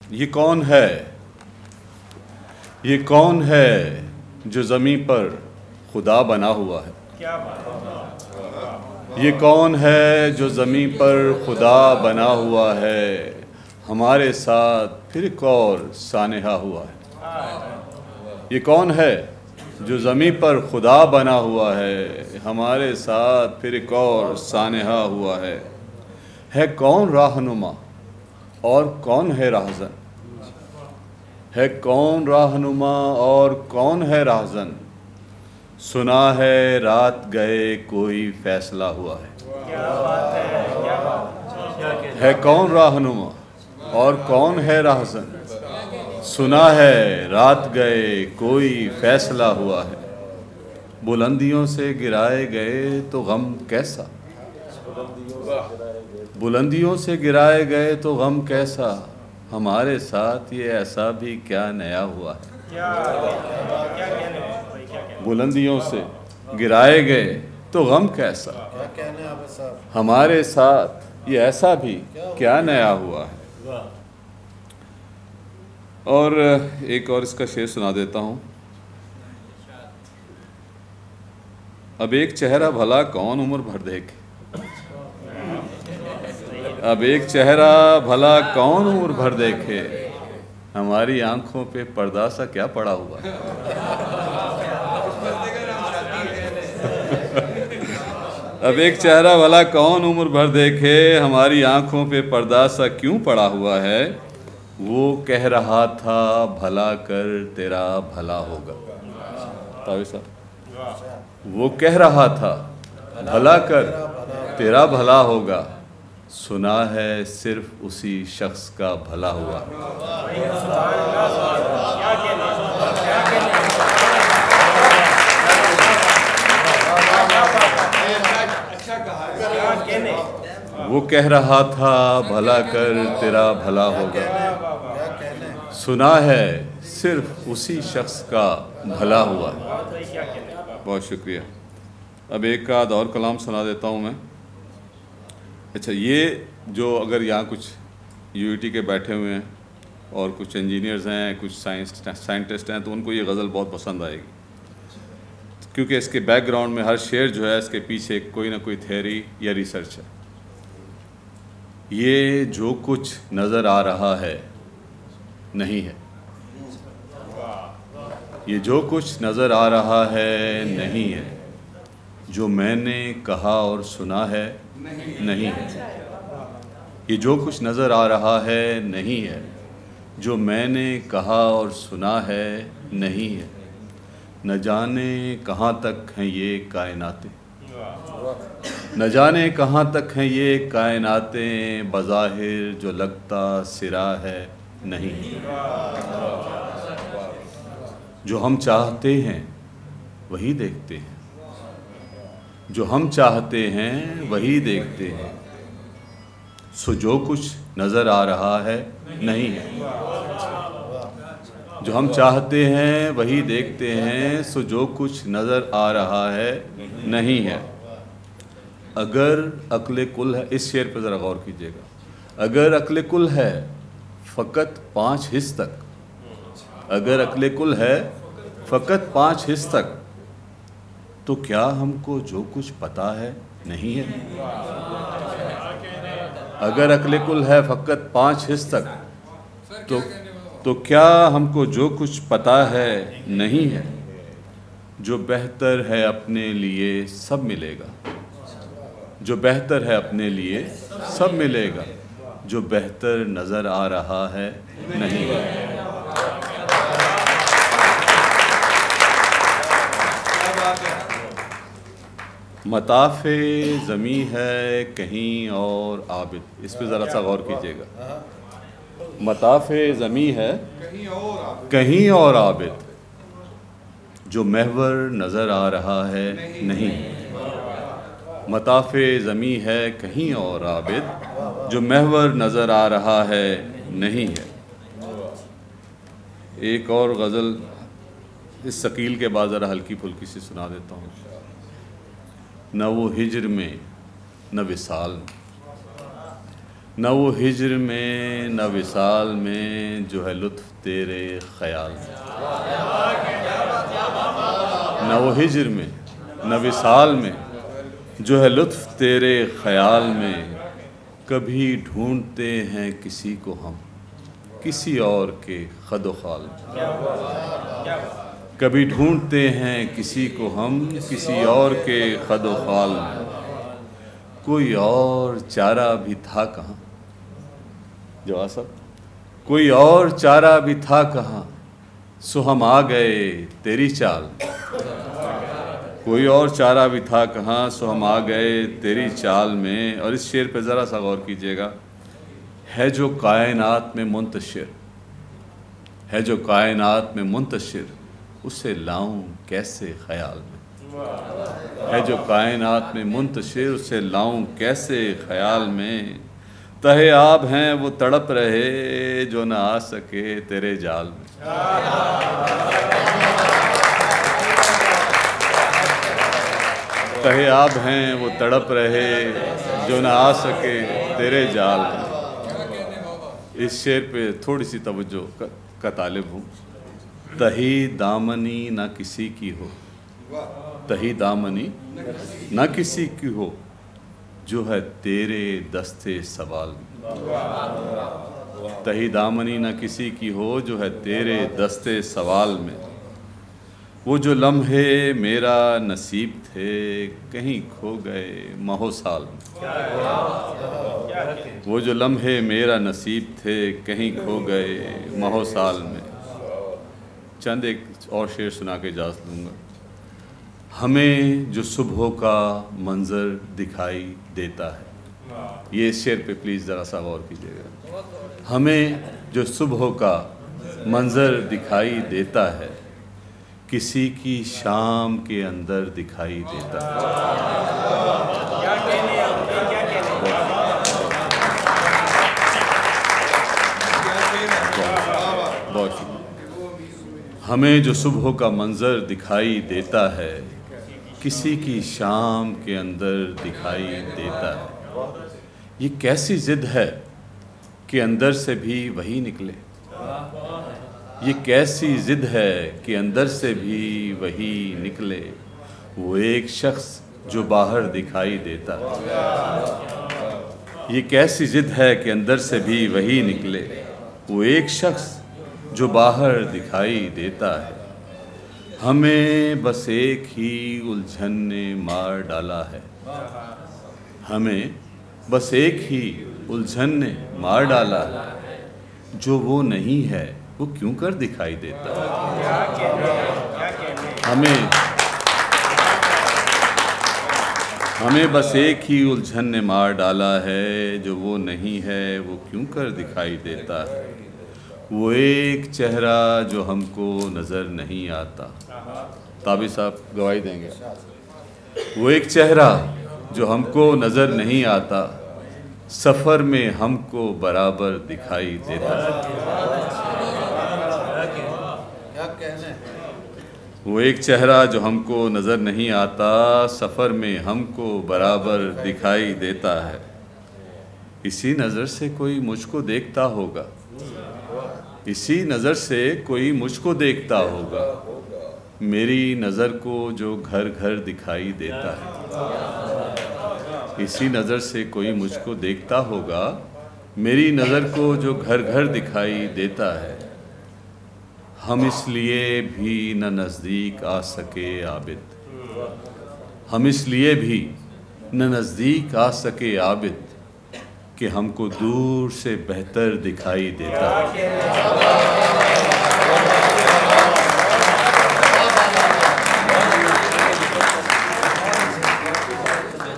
ये कौन है, ये कौन है जो ज़मीं पर खुदा बना हुआ है। क्या बात। ये कौन है जो ज़मीं पर खुदा बना हुआ है, हमारे साथ फिर एक और सानेहा हुआ है। ये कौन है जो ज़मीं पर खुदा बना हुआ है, हमारे साथ फिर एक और सानेहा हुआ है कौन राहनुमा और कौन है राहज़न, है कौन राहनुमा और कौन है राहज़न, सुना है रात गए कोई फैसला हुआ है। क्या बात है, क्या बात है कौन राहनुमा और कौन है राहज़न, सुना है रात गए कोई फैसला हुआ है। बुलंदियों से गिराए गए तो गम कैसा, बुलंदियों से गिराए गए तो गम कैसा, हमारे साथ ये ऐसा भी क्या नया हुआ है। क्या कहने भाई, क्या कहने। बुलंदियों से गिराए गए तो गम कैसा, हमारे साथ ये ऐसा भी क्या नया हुआ है। और एक और इसका शेर सुना देता हूँ। अब एक चेहरा भला कौन उम्र भर देखे, अब एक चेहरा भला कौन उम्र भर देखे, हमारी आंखों पे पर्दा सा क्या पड़ा हुआ है। अब एक चेहरा भला कौन उम्र भर देखे, हमारी आंखों पे पर्दा सा क्यों पड़ा हुआ है। वो कह रहा था भला कर तेरा भला होगा। तावी साहब, वो कह रहा था भला कर तेरा भला होगा, सुना है सिर्फ उसी शख्स का भला हुआ। वो कह रहा था भला कर तेरा भला होगा, सुना है सिर्फ उसी शख्स का भला हुआ। बहुत शुक्रिया। अब एक आध और कलाम सुना देता हूँ मैं। अच्छा, ये जो अगर यहाँ कुछ यूईटी के बैठे हुए हैं और कुछ इंजीनियर्स हैं, कुछ साइंटिस्ट हैं, तो उनको ये गज़ल बहुत पसंद आएगी, क्योंकि इसके बैकग्राउंड में हर शेर जो है इसके पीछे कोई ना कोई थ्योरी या रिसर्च है। ये जो कुछ नज़र आ रहा है नहीं है, ये जो कुछ नज़र आ रहा है नहीं है, जो मैंने कहा और सुना है नहीं है। ये जो कुछ नज़र आ रहा है नहीं है, जो मैंने कहा और सुना है नहीं है। न जाने कहाँ तक हैं ये कायनातें, न जाने कहाँ तक हैं ये कायनातें, बज़ाहिर जो लगता सिरा है नहीं। जो हम चाहते हैं वही देखते हैं, जो हम चाहते हैं वही देखते हैं, सो जो कुछ नज़र आ रहा है नहीं है। जो हम चाहते हैं वही देखते हैं, सो जो कुछ नज़र आ रहा है नहीं है। अगर अक्ल कुल है, इस शेर पर ज़रा गौर कीजिएगा। अगर अक्ल कुल है फ़कत 5 हिस्स तक, अगर अक्ल कुल है फ़कत 5 हिस्स तक, तो क्या हमको जो कुछ पता है नहीं है। अगर अक्ल कुल है फ़कत 5 हिस्स तक, तो क्या हमको जो कुछ पता है नहीं है। जो बेहतर है अपने लिए सब मिलेगा, जो बेहतर है अपने लिए सब मिलेगा, जो बेहतर नज़र आ रहा है नहीं है। मताफ़े ज़मी है कहीं और आबिद, इस पर ज़रा सा गौर कीजिएगा। मताफ़े ज़मी है कहीं और आबिद, जो महवर नज़र आ रहा है नहीं। मताफ़े ज़मी है कहीं और आबिद, जो महवर नज़र आ रहा है नहीं है। एक और गज़ल इस शकील के बाद ज़रा हल्की फुल्की सी सुना देता हूँ। न वो हिज्र में न विसाल में, न वो हिज्र में न विसाल में जो है लुत्फ़ तेरे ख़याल में। न वो हिज्र में न विसाल में जो है लुत्फ़ तेरे ख़याल में। कभी ढूंढते हैं किसी को हम किसी और के ख़द ख़ाल में। कभी ढूंढते हैं किसी को हम किसी और के ख़द ख़ाल में। कोई और चारा भी था कहाँ, जवाब साहब, कोई और चारा भी था कहाँ, सो हम आ गए तेरी चाल। कोई और चारा भी था कहाँ, सो हम आ गए तेरी चाल में। और इस शेर पे ज़रा सा गौर कीजिएगा। है जो कायनात में मुंतशिर, है जो कायनात में मुंतशिर, उसे लाऊं कैसे ख्याल में। है जो कायनात में मुंतशिर, उसे लाऊं कैसे ख्याल में। तहे आब हैं वो तड़प रहे जो न आ सके तेरे जाल में। तहे आब हैं वो तड़प रहे जो न आ सके तेरे जाल में। इस शेर पे थोड़ी सी तवज्जो का तालिब हूँ। तही दामनी ना किसी की हो, तही दामनी ना किसी की हो, जो है तेरे दस्ते सवाल में। तही दामनी ना किसी की हो, जो है तेरे दस्ते सवाल में। वो जो लम्हे मेरा नसीब थे कहीं खो गए माहो साल में। वो जो लम्हे मेरा नसीब थे कहीं खो गए माहो साल में। चंद एक और शेर सुना के इजाज़त दूँगा। हमें जो सुबह का मंज़र दिखाई देता है, ये इस शेर पे प्लीज़ ज़रा सा गौर कीजिएगा। हमें जो सुबह का मंज़र दिखाई देता है, किसी की शाम के अंदर दिखाई देता है। बहुत हमें जो सुबह का मंज़र दिखाई देता है, किसी की शाम के अंदर दिखाई देता है। ये कैसी ज़िद है कि अंदर से भी वही निकले। ये कैसी ज़िद है कि अंदर से भी वही निकले। वो एक शख्स जो बाहर दिखाई देता है। ये कैसी ज़िद है कि अंदर से भी वही निकले। वो एक शख्स जो बाहर दिखाई देता है। हमें बस एक ही उलझन ने मार डाला है। हमें बस एक ही उलझन ने मार डाला है। जो वो नहीं है वो क्यों कर दिखाई देता है। हमें बस एक ही उलझन ने मार डाला है। जो वो नहीं है वो क्यों कर दिखाई देता है। वो एक चेहरा जो हमको नज़र नहीं आता। ताबी साहब गवाही देंगे। वो एक चेहरा जो हमको नज़र नहीं आता, सफ़र में हमको बराबर दिखाई देता है। वो एक चेहरा जो हमको नज़र नहीं आता, सफ़र में हमको बराबर दिखाई देता है। इसी नज़र से कोई मुझको देखता होगा, इसी नज़र से कोई मुझको देखता होगा। मेरी नज़र को जो घर घर दिखाई देता है। इसी नज़र से कोई मुझको देखता होगा, मेरी नज़र को जो घर घर दिखाई देता है। हम इसलिए भी न नज़दीक आ सके आबिद, हम इसलिए भी न नज़दीक आ सके आबिद, कि हमको दूर से बेहतर दिखाई देता है।